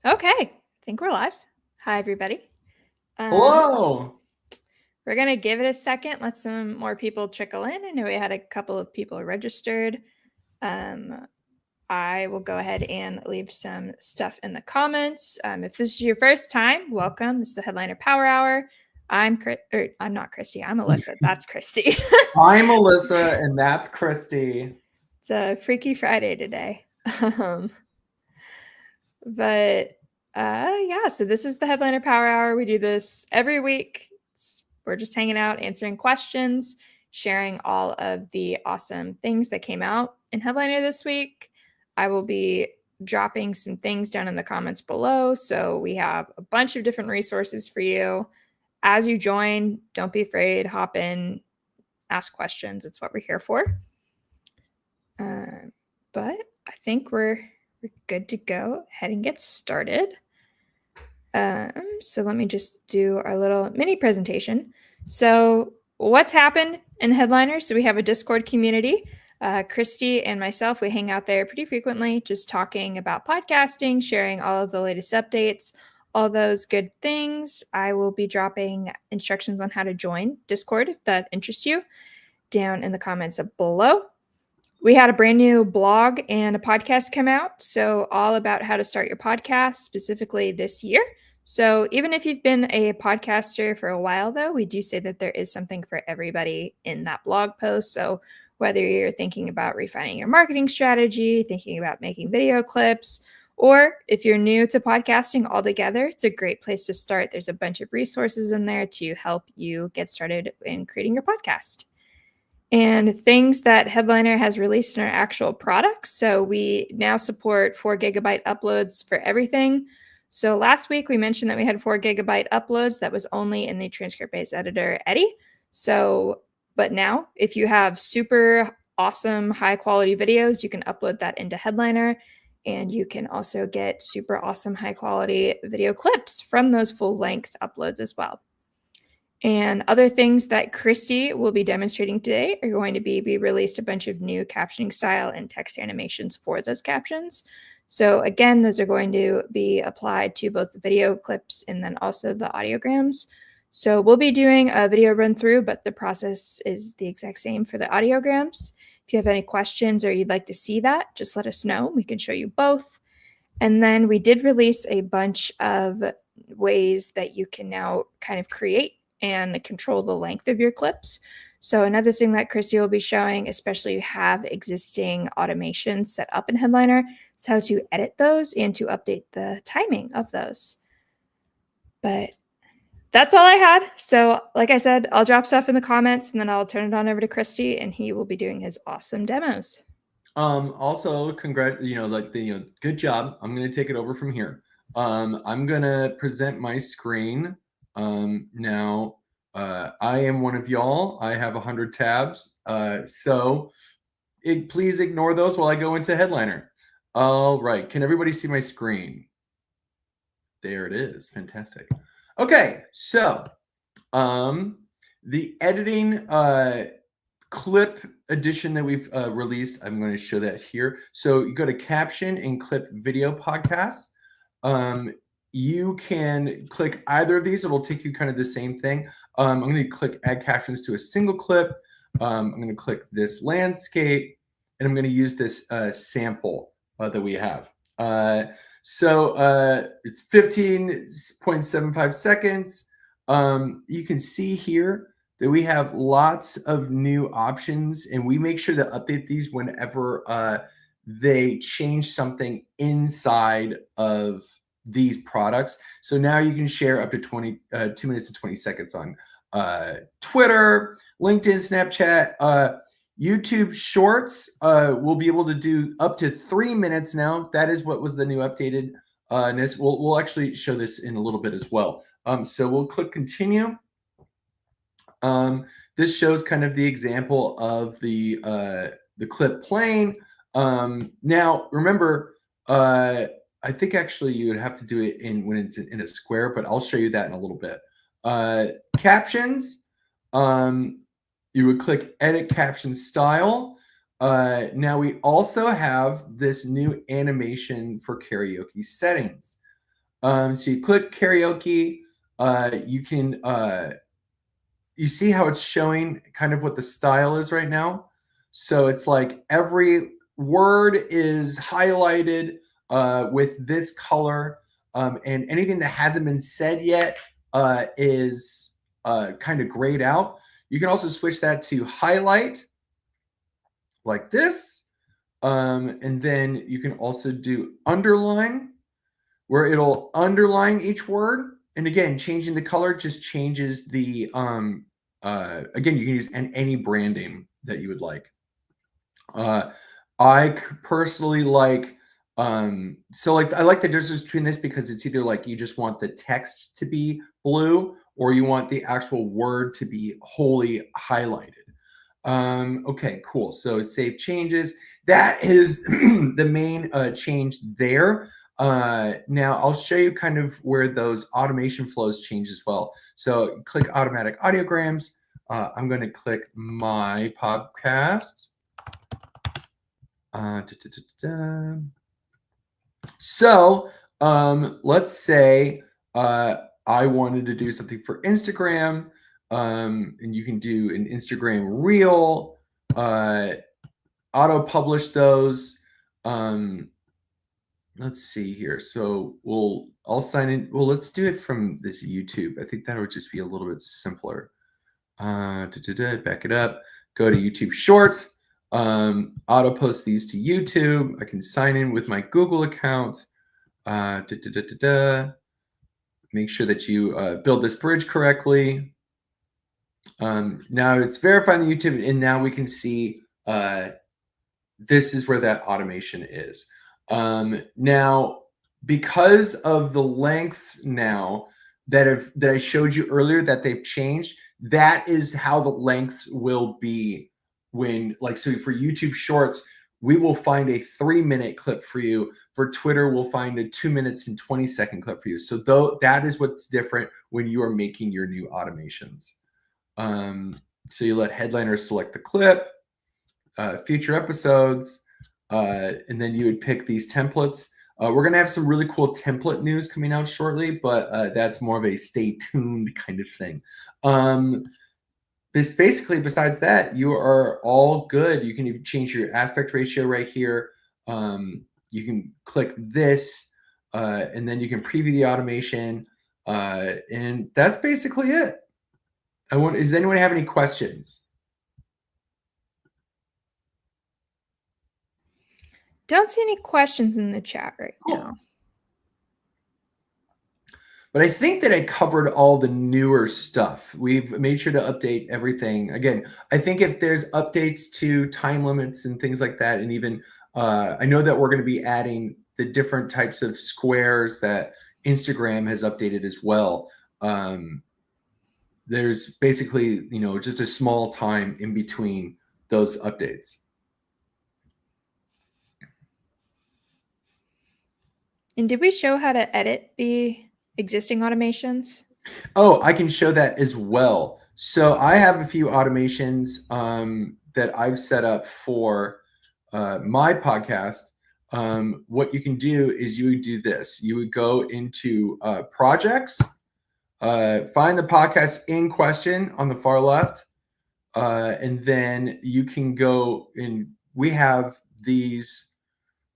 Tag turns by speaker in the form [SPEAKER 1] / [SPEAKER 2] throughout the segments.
[SPEAKER 1] Okay, I think we're live. Hi, everybody.
[SPEAKER 2] Hello.
[SPEAKER 1] We're going to give it a second, let some more people trickle in. I know we had a couple of people registered. I will go ahead and leave some stuff in the comments. If this is your first time, welcome. This is the Headliner Power Hour. I'm not Kristy. I'm Elissa. That's Kristy.
[SPEAKER 2] I'm Alyssa, and that's Kristy.
[SPEAKER 1] It's a Freaky Friday today. Um, but yeah, so this is the Headliner Power Hour. We do this every week. We're just hanging out, answering questions, sharing all of the awesome things that came out in Headliner this week. I will be dropping some things down in the comments below. So we have a bunch of different resources for you. As you join, don't be afraid, hop in, ask questions. It's what we're here for. But I think we're good to go ahead and get started. So let me just do our little mini presentation. So what's happened in Headliner? So we have a Discord community. Kristy and myself, we hang out there pretty frequently, just talking about podcasting, sharing all of the latest updates, all those good things. I will be dropping instructions on how to join Discord if that interests you down in the comments below. We had a brand new blog and a podcast come out. So, all about how to start your podcast specifically this year. So, even if you've been a podcaster for a while, though, we do say that there is something for everybody in that blog post. So, whether you're thinking about refining your marketing strategy, thinking about making video clips, or if you're new to podcasting altogether, it's a great place to start. There's a bunch of resources in there to help you get started in creating your podcast. And things that Headliner has released in our actual products. So we now support 4 GB uploads for everything. So last week we mentioned that we had 4 GB uploads. That was only in the transcript-based editor, Eddie. So, but now if you have super awesome high quality videos, you can upload that into Headliner. And you can also get super awesome high quality video clips from those full length uploads as well. And other things that Kristy will be demonstrating today are going to be released a bunch of new captioning style and text animations for those captions. So again, those are going to be applied to both the video clips and then also the audiograms. So we'll be doing a video run through, but the process is the exact same for the audiograms. If you have any questions or you'd like to see that, just let us know. We can show you both. And then we did release a bunch of ways that you can now kind of create and control the length of your clips. So another thing that Kristy will be showing, especially if you have existing automations set up in Headliner, is how to edit those and to update the timing of those. But that's all I had. So like I said, I'll drop stuff in the comments and then I'll turn it on over to Kristy and he will be doing his awesome demos.
[SPEAKER 2] Also, good job. I'm gonna take it over from here. I'm gonna present my screen. Now, I am one of y'all. I have 100 tabs. Please ignore those while I go into Headliner. All right. Can everybody see my screen? There it is. Fantastic. Okay, so the editing clip edition that we've released, I'm going to show that here. So you go to caption and clip video podcasts. You can click either of these. It will take you kind of the same thing. I'm going to click add captions to a single clip. I'm going to click this landscape, and I'm going to use this sample that we have. It's 15.75 seconds. You can see here that we have lots of new options, and we make sure to update these whenever they change something inside of these products. So now you can share up to 2 minutes and 20 seconds on Twitter, LinkedIn, Snapchat, YouTube Shorts will be able to do up to 3 minutes now. That is what was the new updated. We'll actually show this in a little bit as well. So we'll click continue. This shows kind of the example of the clip playing. Now remember, I think actually you would have to do it when it's in a square, but I'll show you that in a little bit. Captions. You would click edit caption style. Now we also have this new animation for karaoke settings. So you click karaoke. You can you see how it's showing kind of what the style is right now. So it's like every word is highlighted with this color, and anything that hasn't been said yet is kind of grayed out. You can also switch that to highlight like this. And then you can also do underline, where it'll underline each word. And again, changing the color just changes the again, you can use any branding that you would like. I personally like so like I like the difference between this because it's either like you just want the text to be blue or you want the actual word to be wholly highlighted. Okay, cool. So save changes. That is the main change there. Now I'll show you kind of where those automation flows change as well. So click automatic audiograms. I'm going to click my podcast. So let's say I wanted to do something for Instagram, and you can do an Instagram reel, auto publish those. Let's see here. So I'll sign in. Well, let's do it from this YouTube. I think that would just be a little bit simpler. Back it up. Go to YouTube Short. Auto post these to YouTube. I can sign in with my Google account. Make sure that you build this bridge correctly. Now it's verifying the YouTube, and now we can see this is where that automation is. Now, because of the lengths now that I showed you earlier that they've changed, that is how the lengths will be when, like, so for YouTube Shorts, we will find a 3-minute clip for you. For Twitter, we'll find a 2 minutes and 20-second clip for you. So that is what's different when you are making your new automations. So you let headliners select the clip, future episodes, and then you would pick these templates. We're going to have some really cool template news coming out shortly, but that's more of a stay tuned kind of thing. Basically, besides that, you are all good. You can even change your aspect ratio right here. You can click this, and then you can preview the automation. And that's basically it. Does anyone have any questions?
[SPEAKER 1] Don't see any questions in the chat right now.
[SPEAKER 2] But I think that I covered all the newer stuff. We've made sure to update everything. Again, I think if there's updates to time limits and things like that, and even I know that we're going to be adding the different types of squares that Instagram has updated as well. There's basically, just a small time in between those updates.
[SPEAKER 1] And did we show how to edit the existing automations?
[SPEAKER 2] Oh, I can show that as well. So I have a few automations that I've set up for my podcast. What you can do is you would do this. You would go into projects, find the podcast in question on the far left, and then you can go in. We have these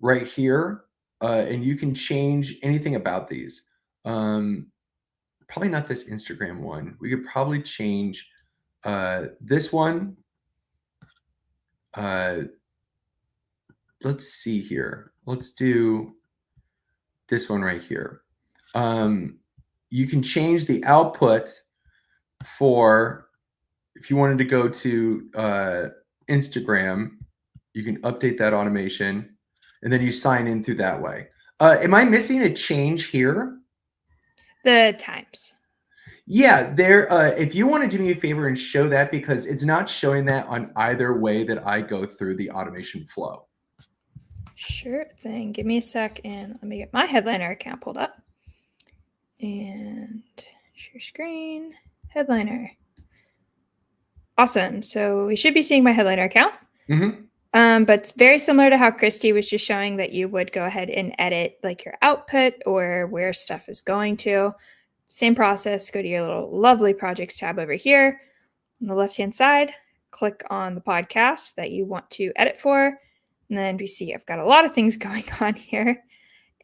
[SPEAKER 2] right here, and you can change anything about these. Probably not this Instagram one. We could probably change this one. Let's see here. Let's do this one right here. You can change the output for, if you wanted to go to Instagram, you can update that automation, and then you sign in through that way. Am I missing a change here?
[SPEAKER 1] The times.
[SPEAKER 2] Yeah, there. If you want to do me a favor and show that, because it's not showing that on either way that I go through the automation flow.
[SPEAKER 1] Sure thing. Give me a sec and let me get my headliner account pulled up. And share screen, headliner. Awesome. So we should be seeing my headliner account.
[SPEAKER 2] Mm-hmm.
[SPEAKER 1] But it's very similar to how Kristy was just showing that you would go ahead and edit like your output or where stuff is going to. Same process, go to your little lovely projects tab over here on the left-hand side, click on the podcast that you want to edit for. And then we see I've got a lot of things going on here.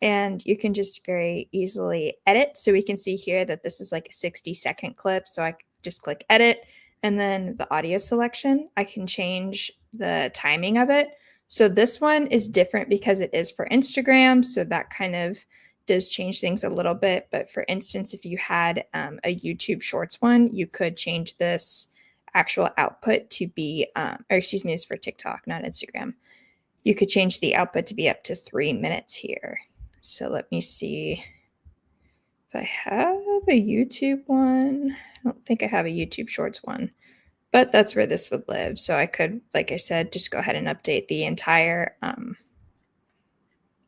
[SPEAKER 1] And you can just very easily edit. So we can see here that this is like a 60-second clip. So I just click edit, and then the audio selection, I can change the timing of it. So this one is different because it is for Instagram. So that kind of does change things a little bit. But for instance, if you had a YouTube Shorts one, you could change this actual output to be, or excuse me, it's for TikTok, not Instagram. You could change the output to be up to 3 minutes here. So let me see if I have a YouTube one. I don't think I have a YouTube Shorts one, but that's where this would live. So I could, like I said, just go ahead and update the entire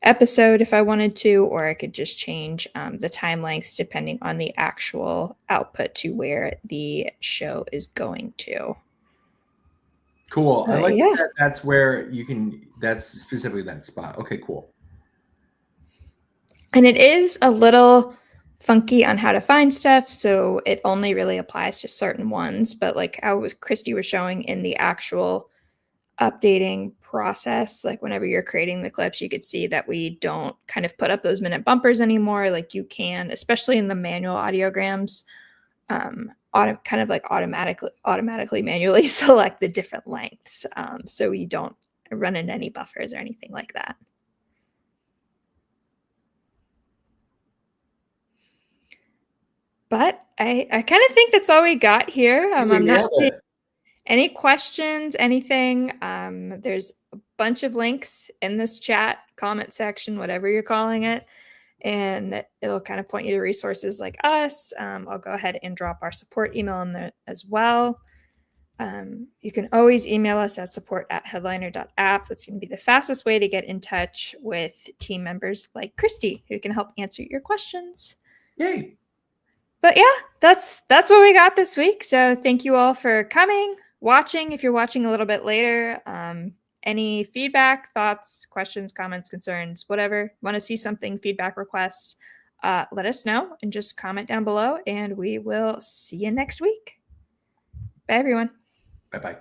[SPEAKER 1] episode if I wanted to, or I could just change the time lengths depending on the actual output to where the show is going to.
[SPEAKER 2] Cool. I like that. That's where you can, that's specifically that spot. Okay, cool.
[SPEAKER 1] And it is a little funky on how to find stuff, so it only really applies to certain ones. But like how Kristy was showing in the actual updating process, like whenever you're creating the clips, you could see that we don't kind of put up those minute bumpers anymore. Like you can, especially in the manual audiograms, kind of like automatically manually select the different lengths, so you don't run into any buffers or anything like that. But I kind of think that's all we got here. I'm not seeing any questions, anything. There's a bunch of links in this chat, comment section, whatever you're calling it. And it'll kind of point you to resources like us. I'll go ahead and drop our support email in there as well. You can always email us at support@headliner.app. That's going to be the fastest way to get in touch with team members like Kristy, who can help answer your questions.
[SPEAKER 2] Yay.
[SPEAKER 1] But yeah, that's what we got this week. So thank you all for coming, watching. If you're watching a little bit later, any feedback, thoughts, questions, comments, concerns, whatever, want to see something, feedback requests, let us know and just comment down below, and we will see you next week. Bye, everyone.
[SPEAKER 2] Bye-bye.